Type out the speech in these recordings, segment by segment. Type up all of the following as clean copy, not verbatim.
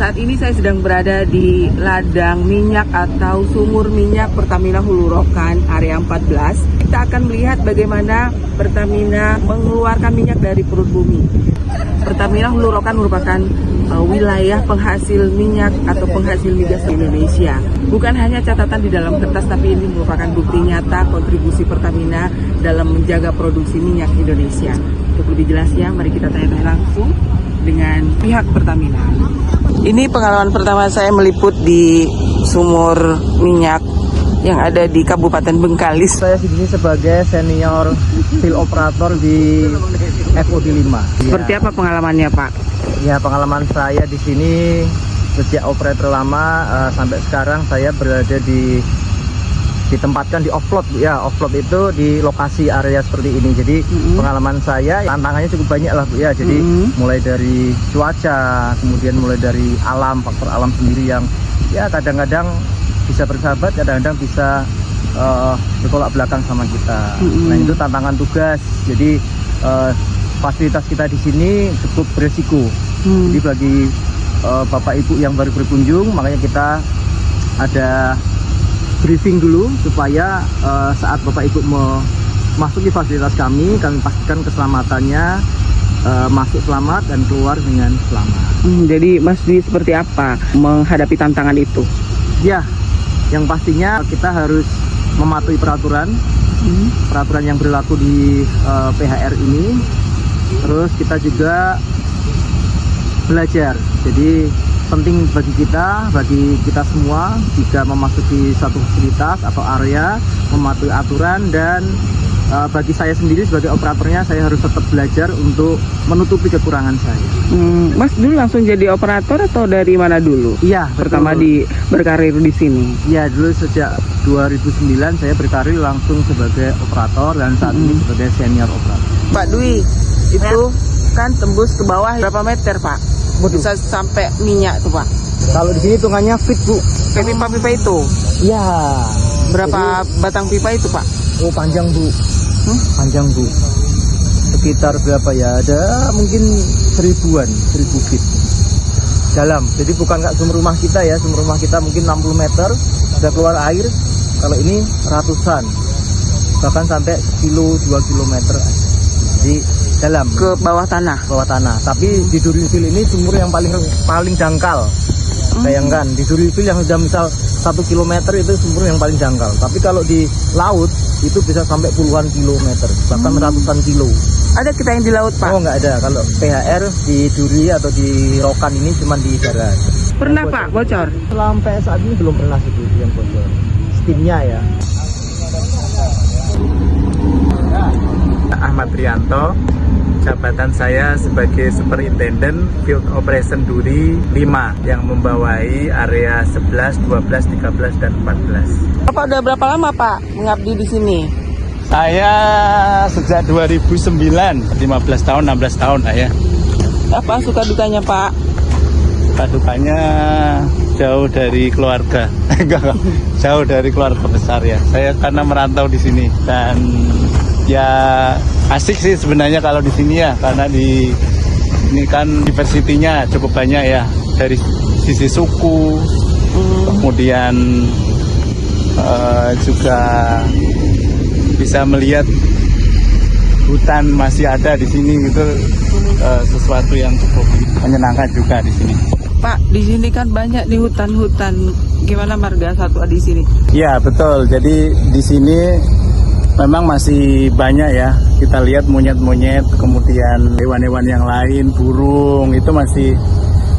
Saat ini saya sedang berada di ladang minyak atau sumur minyak Pertamina Hulu Rokan area 14. Kita akan melihat bagaimana Pertamina mengeluarkan minyak dari perut bumi. Pertamina Hulu Rokan merupakan wilayah penghasil minyak atau penghasil migas di Indonesia. Bukan hanya catatan di dalam kertas, tapi ini merupakan bukti nyata kontribusi Pertamina dalam menjaga produksi minyak Indonesia. Untuk lebih jelasnya, mari kita tanya-tanya langsung dengan pihak Pertamina. Ini pengalaman pertama saya meliput di sumur minyak yang ada di Kabupaten Bengkalis. Saya di sini sebagai senior field operator di FOD 5. Seperti apa pengalamannya, Pak? Ya, pengalaman saya di sini sejak operator lama sampai sekarang saya berada ditempatkan di offload. Ya, offload itu di lokasi area seperti ini. Jadi pengalaman saya tantangannya cukup banyak lah, Bu ya. Jadi mulai dari cuaca, kemudian mulai dari alam, faktor alam sendiri yang ya kadang-kadang bisa bersahabat, kadang-kadang bisa bertolak belakang sama kita. Nah, itu tantangan tugas. Jadi fasilitas kita di sini cukup beresiko. Jadi bagi Bapak Ibu yang baru berkunjung, makanya kita ada briefing dulu supaya saat Bapak Ibu memasuki fasilitas kami pastikan keselamatannya, masuk selamat dan keluar dengan selamat. Jadi Mas Dwi seperti apa menghadapi tantangan itu? Ya, yang pastinya kita harus mematuhi peraturan yang berlaku di PHR ini. Terus kita juga belajar. Jadi penting bagi kita semua jika memasuki suatu fasilitas atau area mematuhi aturan, dan bagi saya sendiri sebagai operatornya saya harus tetap belajar untuk menutupi kekurangan saya. Mas dulu langsung jadi operator atau dari mana dulu? Iya, pertama berkarir di sini. Iya, dulu sejak 2009 saya berkarir langsung sebagai operator dan saat ini sebagai senior operator. Pak Dwi, itu kan tembus ke bawah berapa meter, Pak? Bisa sampai minyak tuh, Pak. Kalau di sini hitungannya feet, Bu. Pipa-pipa itu? Iya. Berapa batang pipa itu, Pak? Oh, panjang, Bu. Panjang, Bu. Sekitar berapa ya? Ada mungkin 1000 feet dalam. Jadi bukan kayak sumur rumah kita ya. Sumur rumah kita mungkin 60 meter sudah keluar air. Kalau ini ratusan, bahkan sampai 2 kilometer. Jadi dalam ke bawah tanah. Tapi di Durifil ini sumur yang paling dangkal. Bayangkan di Durifil yang sudah misal 1 kilometer itu sumur yang paling dangkal. Tapi kalau di laut itu bisa sampai puluhan kilometer, bahkan ratusan kilo. Ada kita yang di laut, Pak? Oh, nggak ada. Kalau PHR di Duri atau di Rokan ini cuma di darat. Pernah, Pak, bocor? Sampai saat ini belum pernah sih yang bocor. Steamnya ya. Ahmad Rianto, jabatan saya sebagai Superintendent Field Operation Duri 5 yang membawai area 11, 12, 13, dan 14. Bapak udah berapa lama, Pak, mengabdi di sini? Saya sejak 2009, 15 tahun, 16 tahun lah ya. Apa suka dukanya, Pak? Suka dukanya jauh dari keluarga. Enggak, jauh dari keluarga besar ya. Saya karena merantau di sini dan ya asik sih sebenarnya kalau di sini ya, karena ini kan diversitinya cukup banyak ya, dari sisi suku, kemudian juga bisa melihat hutan masih ada di sini, itu sesuatu yang cukup menyenangkan juga di sini. Pak, di sini kan banyak nih hutan-hutan, gimana marga satwa di sini? Ya betul, jadi di sini memang masih banyak ya, kita lihat monyet-monyet, kemudian hewan-hewan yang lain, burung, itu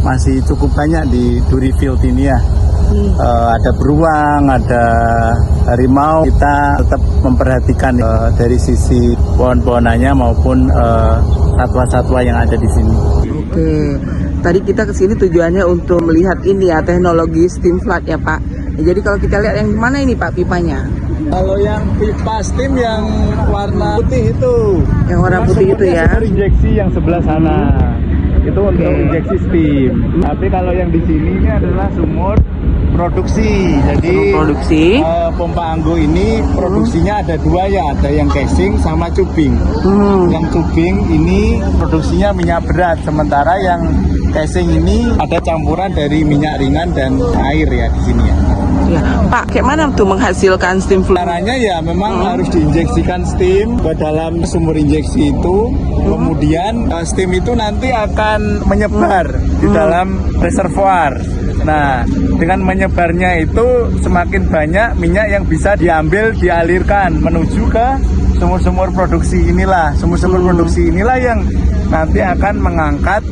masih cukup banyak di Durifil ini ya. Ada beruang, ada harimau. Kita tetap memperhatikan dari sisi pohon-pohonannya maupun satwa-satwa yang ada di sini. Oke, tadi kita kesini tujuannya untuk melihat ini ya, teknologi steam flood ya, Pak. Jadi kalau kita lihat yang mana ini, Pak, pipanya? Kalau yang pipa steam yang warna putih itu. Yang warna putih itu ya. Injeksi yang sebelah sana. Itu untuk injeksi steam. Tapi kalau yang di sini ini adalah sumur produksi. Jadi Produksi. pompa Anggo ini produksinya ada dua ya, ada yang casing sama cubing. Yang cubing ini produksinya minyak berat, sementara yang casing ini ada campuran dari minyak ringan dan air ya di sini ya. Ya, Pak, kayak mana tuh menghasilkan steam fluid? Caranya ya memang harus diinjeksikan steam ke dalam sumur injeksi itu. Kemudian steam itu nanti akan menyebar di dalam reservoir. Nah, dengan menyebarnya itu semakin banyak minyak yang bisa diambil, dialirkan menuju ke sumur-sumur produksi inilah. Sumur-sumur produksi inilah yang nanti akan mengangkat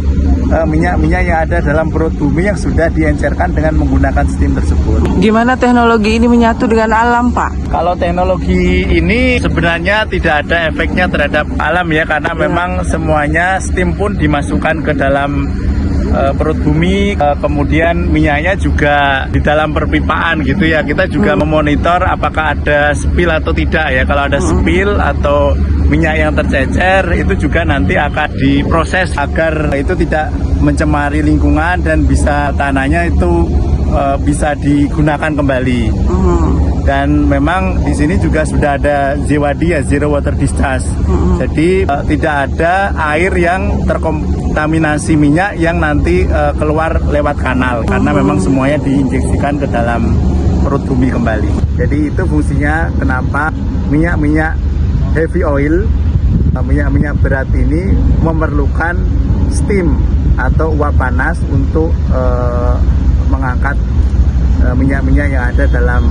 minyak-minyak yang ada dalam perut bumi yang sudah diencerkan dengan menggunakan steam tersebut. Gimana teknologi ini menyatu dengan alam, Pak? Kalau teknologi ini sebenarnya tidak ada efeknya terhadap alam ya, karena memang semuanya steam pun dimasukkan ke dalam perut bumi, kemudian minyaknya juga di dalam perpipaan gitu ya. Kita juga memonitor apakah ada spill atau tidak ya. Kalau ada spill atau minyak yang tercecer itu juga nanti akan diproses agar itu tidak mencemari lingkungan dan bisa tanahnya itu bisa digunakan kembali. Dan memang di sini juga sudah ada ZWD ya, Zero Water Discharge. Jadi tidak ada air yang terkontaminasi minyak yang nanti keluar lewat kanal, karena memang semuanya diinjeksikan ke dalam perut bumi kembali. Jadi itu fungsinya kenapa minyak-minyak heavy oil, minyak-minyak berat ini memerlukan steam atau uap panas untuk mengangkat minyak-minyak yang ada dalam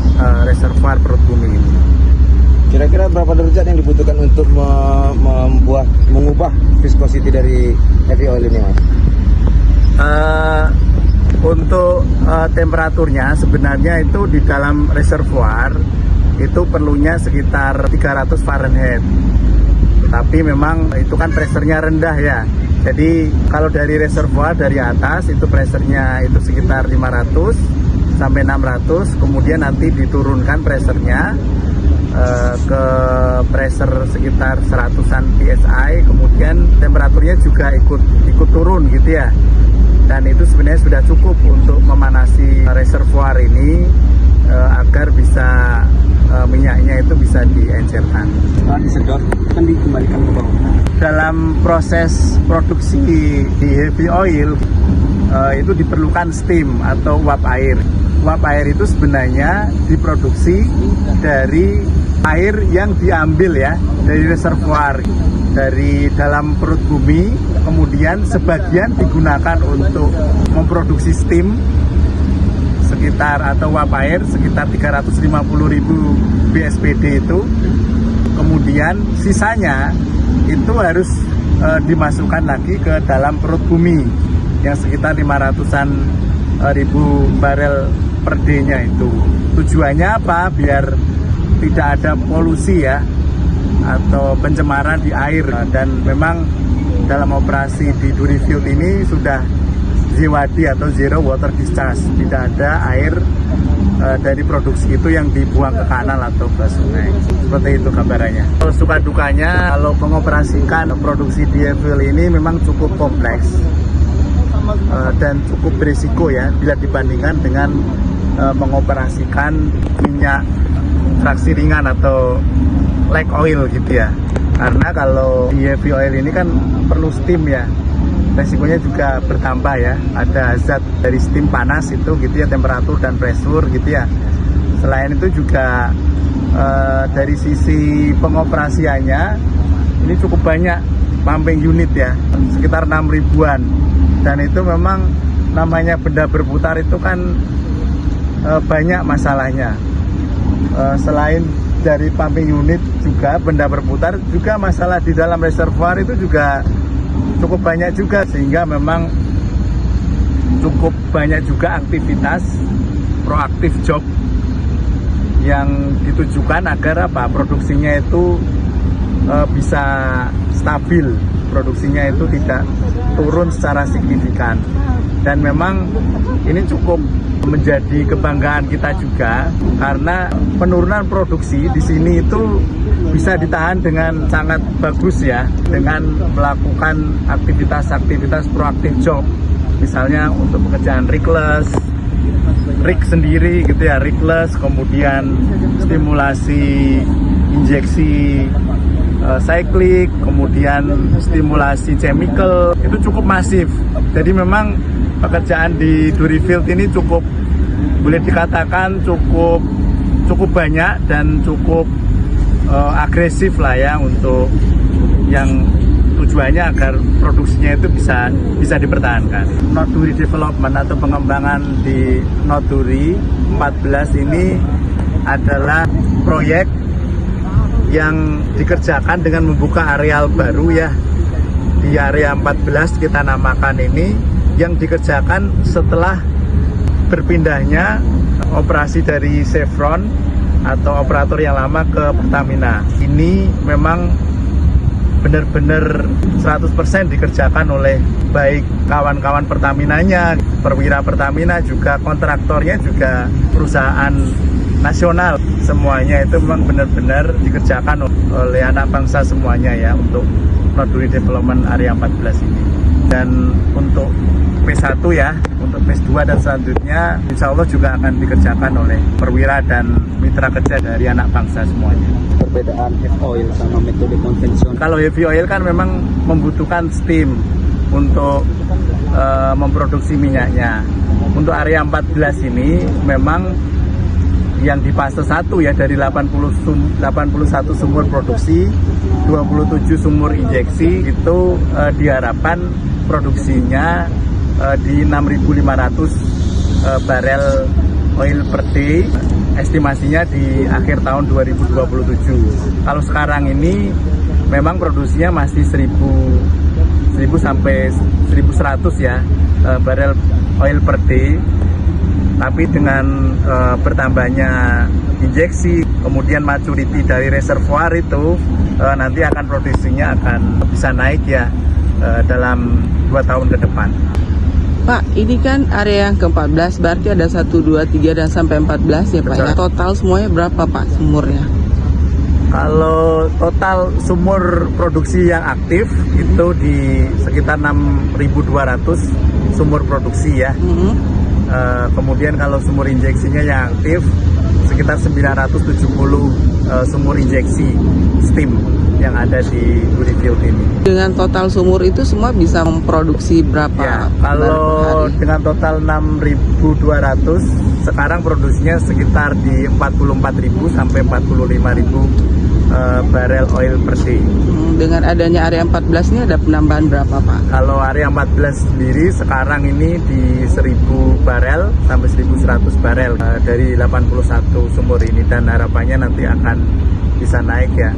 reservoir perut bumi ini. Kira-kira berapa derajat yang dibutuhkan untuk mengubah viscosity dari heavy oil ini, Mas? Untuk temperaturnya sebenarnya itu di dalam reservoir itu perlunya sekitar 300 Fahrenheit. Tapi memang itu kan pressure-nya rendah ya. Jadi kalau dari reservoir dari atas itu pressure-nya itu sekitar 500 sampai 600, kemudian nanti diturunkan pressure-nya ke pressure sekitar 100-an psi, kemudian temperaturnya juga ikut turun gitu ya. Dan itu sebenarnya sudah cukup untuk memanasi reservoir ini agar bisa minyaknya itu bisa diencerkan. Setelah disedot kan dikembalikan ke bawah. Dalam proses produksi di heavy oil itu diperlukan steam atau uap air. Uap air itu sebenarnya diproduksi dari air yang diambil ya dari reservoir, dari dalam perut bumi, kemudian sebagian digunakan untuk memproduksi steam sekitar atau uap air sekitar 350.000 bspd itu. Kemudian sisanya itu harus dimasukkan lagi ke dalam perut bumi yang sekitar 500-an ribu barel per day-nya itu. Tujuannya apa? Biar tidak ada polusi ya atau pencemaran di air. Dan memang dalam operasi di Duri Field ini sudah ZWD atau Zero Water Discharge, tidak ada air dari produksi itu yang dibuang ke kanal atau ke sungai. Seperti itu gambarannya. Kalau suka dukanya, kalau mengoperasikan produksi di fuel ini memang cukup kompleks dan cukup berisiko ya bila dibandingkan dengan mengoperasikan minyak traksi ringan atau light oil gitu ya. Karena kalau di heavy oil ini kan perlu steam ya, resikonya juga bertambah ya. Ada zat dari steam panas itu gitu ya, temperatur dan pressure gitu ya. Selain itu juga dari sisi pengoperasiannya ini cukup banyak pumping unit ya, sekitar 6 ribuan. Dan itu memang namanya benda berputar itu kan banyak masalahnya. Selain dari pumping unit juga benda berputar, juga masalah di dalam reservoir itu juga cukup banyak juga, sehingga memang cukup banyak juga aktivitas proaktif job yang ditujukan agar apa produksinya itu bisa stabil, produksinya itu tidak turun secara signifikan. Dan memang ini cukup menjadi kebanggaan kita juga, karena penurunan produksi di sini itu bisa ditahan dengan sangat bagus ya, dengan melakukan aktivitas-aktivitas proaktif job, misalnya untuk pekerjaan rigless, rig sendiri gitu ya, rigless, kemudian stimulasi injeksi cyclic, kemudian stimulasi chemical, itu cukup masif. Jadi memang pekerjaan di Duri Field ini cukup, boleh dikatakan cukup banyak dan cukup agresif lah ya, untuk yang tujuannya agar produksinya itu bisa dipertahankan. Noduri Development atau pengembangan di Noduri 14 ini adalah proyek yang dikerjakan dengan membuka areal baru ya. Di area 14 kita namakan ini, yang dikerjakan setelah berpindahnya operasi dari Chevron atau operator yang lama ke Pertamina. Ini memang benar-benar 100% dikerjakan oleh baik kawan-kawan Pertaminanya, perwira Pertamina, juga kontraktornya, juga perusahaan nasional. Semuanya itu memang benar-benar dikerjakan oleh anak bangsa semuanya ya, untuk Noduri Development Area 14 ini. Dan untuk P1 ya, untuk P2 dan selanjutnya insya Allah juga akan dikerjakan oleh perwira dan mitra kerja dari anak bangsa semuanya. Perbedaan heavy oil sama metode konvensional. Kalau heavy oil kan memang membutuhkan steam untuk memproduksi minyaknya. Untuk area 14 ini memang yang di fase 1 ya, dari 81 sumur produksi, 27 sumur injeksi, itu diharapkan produksinya di 6.500 barel oil per day, estimasinya di akhir tahun 2027. Kalau sekarang ini memang produksinya masih 1.000 sampai 1.100 ya barel oil per day. Tapi dengan bertambahnya injeksi, kemudian maturity dari reservoir itu, nanti akan produksinya akan bisa naik ya dalam 2 tahun ke depan. Pak, ini kan area yang ke-14, berarti ada 1, 2, 3, dan sampai 14 ya Pak ya. Total semuanya berapa Pak sumurnya? Kalau total sumur produksi yang aktif itu di sekitar 6.200 sumur produksi ya. Kemudian kalau sumur injeksinya yang aktif sekitar 970 sumur injeksi steam yang ada di Duri Field ini. Dengan Total sumur itu semua bisa memproduksi berapa? Ya, kalau dengan total 6.200, sekarang produksinya sekitar di 44.000 sampai 45.000 barel oil per day. Dengan adanya area 14 ini ada penambahan berapa Pak? Kalau area 14 sendiri sekarang ini di 1.000 barel sampai 1.100 barel dari 81 sumur ini, dan harapannya nanti akan bisa naik ya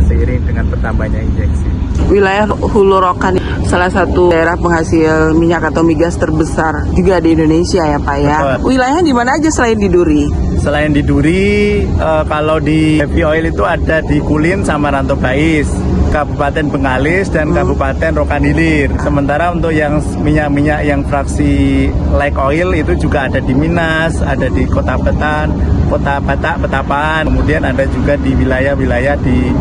seiring dengan bertambahnya injeksi. Wilayah Hulu Rokan salah satu daerah penghasil minyak atau migas terbesar juga di Indonesia ya Pak ya. Betul. Wilayahnya di mana aja selain di Duri? Selain di Duri, kalau di heavy oil itu ada di Kulin sama Rantobais, Kabupaten Bengkalis dan Kabupaten Rokan Hilir. Sementara untuk yang minyak-minyak yang fraksi light oil itu juga ada di Minas, ada di Kota Betan, Kota Batak, Petapaan, kemudian ada juga di wilayah-wilayah di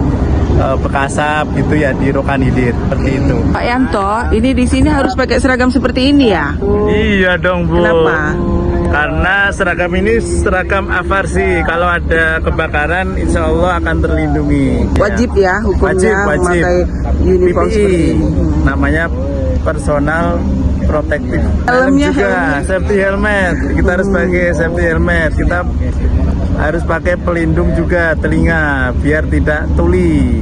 Bekasap gitu ya, di Rokan Hilir, seperti itu. Pak Yanto, ini di sini harus pakai seragam seperti ini ya? Iya dong Bu. Kenapa? Karena seragam ini seragam avarsi. Kalau ada kebakaran, insya Allah akan terlindungi. Wajib ya hukumnya memakai uniform PPI, seperti ini. namanya personal protective. Helmnya juga safety helmet. Kita harus pakai safety helmet. Kita harus pakai pelindung juga telinga biar tidak tuli.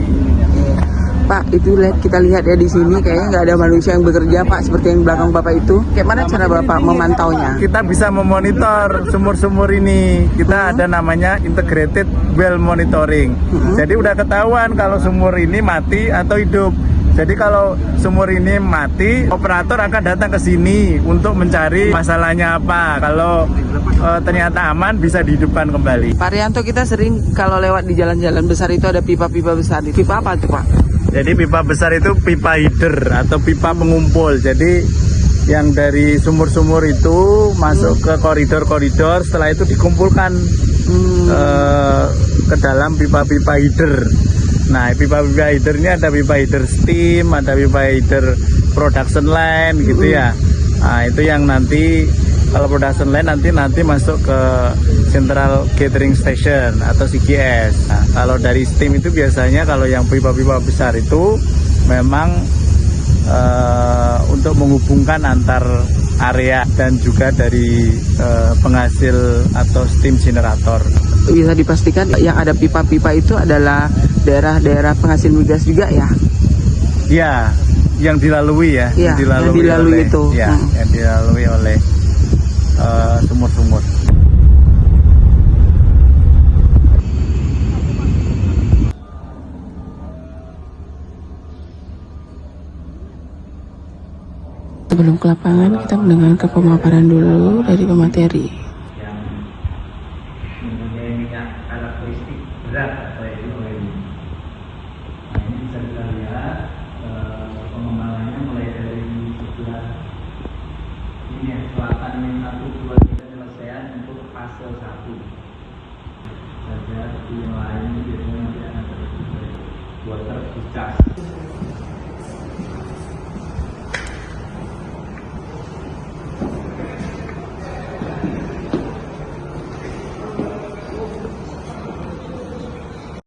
Pak, itu kita lihat ya di sini kayaknya nggak ada manusia yang bekerja Pak, seperti yang belakang Bapak itu. Kayak mana cara Bapak memantaunya? Kita bisa memonitor sumur-sumur ini. Kita ada namanya integrated well monitoring. Jadi udah ketahuan kalau sumur ini mati atau hidup. Jadi kalau sumur ini mati, operator akan datang ke sini untuk mencari masalahnya apa. Kalau ternyata aman, bisa dihidupkan kembali. Pak Rianto, kita sering kalau lewat di jalan-jalan besar itu ada pipa-pipa besar. Pipa apa tuh Pak? Jadi pipa besar itu pipa header atau pipa pengumpul. Jadi yang dari sumur-sumur itu masuk ke koridor-koridor, setelah itu dikumpulkan ke dalam pipa-pipa header. Nah, pipa-pipa header ini ada pipa header steam, ada pipa header production line gitu ya. Nah, itu yang nanti Kalau production line nanti masuk ke Central Gathering Station atau CGS. Nah, kalau dari steam itu biasanya kalau yang pipa-pipa besar itu memang untuk menghubungkan antar area dan juga dari penghasil atau steam generator. Bisa dipastikan yang ada pipa-pipa itu adalah daerah-daerah penghasil migas juga ya? Ya, yang dilalui ya, yang dilalui oleh, itu. Ya, yang dilalui oleh sumur-sumur. Sebelum ke lapangan, kita mendengarkan pemaparan dulu dari pemateri. Yang mempunyai minyak karakteristik berat atau ini. Nah, ini bisa kita lihat pengembangannya mulai dari sebelah ini ya, selatan ini 1, 2, 3 penyelesaian untuk fase 1 saja. Yang lain biasanya nanti akan terjadi water discharge.